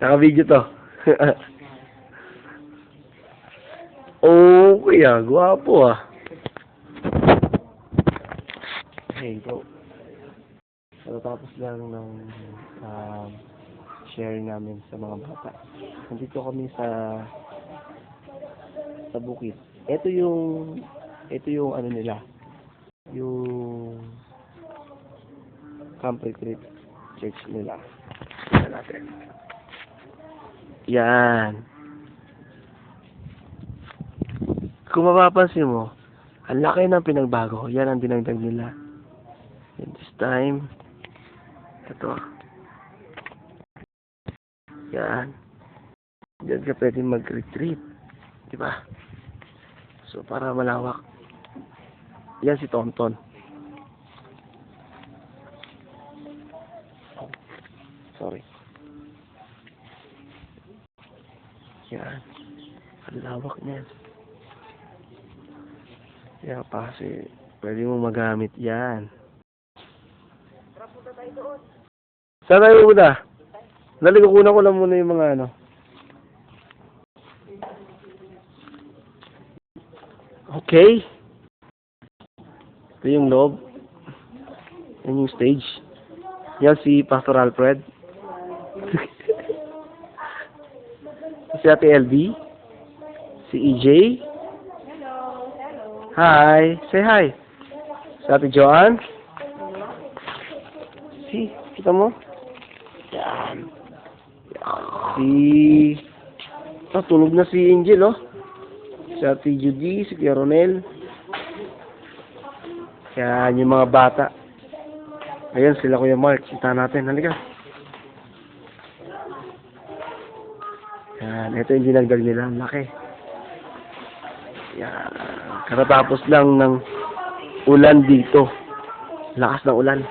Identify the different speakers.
Speaker 1: Naka-video to. Oh, kuya. Gwapo ah. Hey, bro. Tapos lang ng sharing namin sa mga bata. Nandito kami sa bukid. Ito yung ano nila. Yung Camp Retreat Church nila. Tingnan natin. Yan. Kung mapapansin mo, ang laki ng pinagbago. Yan ang dinagdag nila. And this time, ito. Yan. Diyan ka pwede mag-retreat. Diba? So, para malawak. Yan si Tonton. Oh, sorry. Yan. Ang lawak niyan. Yan pa kasi pwede mo magamit yan. Saan tayo muna? Kukunan ko lang muna yung mga ano. Okay. Ito yung loob. Yan yung stage. Yan si Pastor Alfred. Si Ate LB. Si EJ. Hi. Say hi. Si Ate Joanne. Si, kita mo? Yan. Tulog na si Angel, oh. Si Ate Judy, si Kuya Ronel. Yan, yung mga bata. Ayan, sila Kuya Mark. Kita natin. Halika. Yan, ito yung dinagdag nila. Ang laki. Yan. Katatapos lang ng ulan dito. Lakas ng ulan.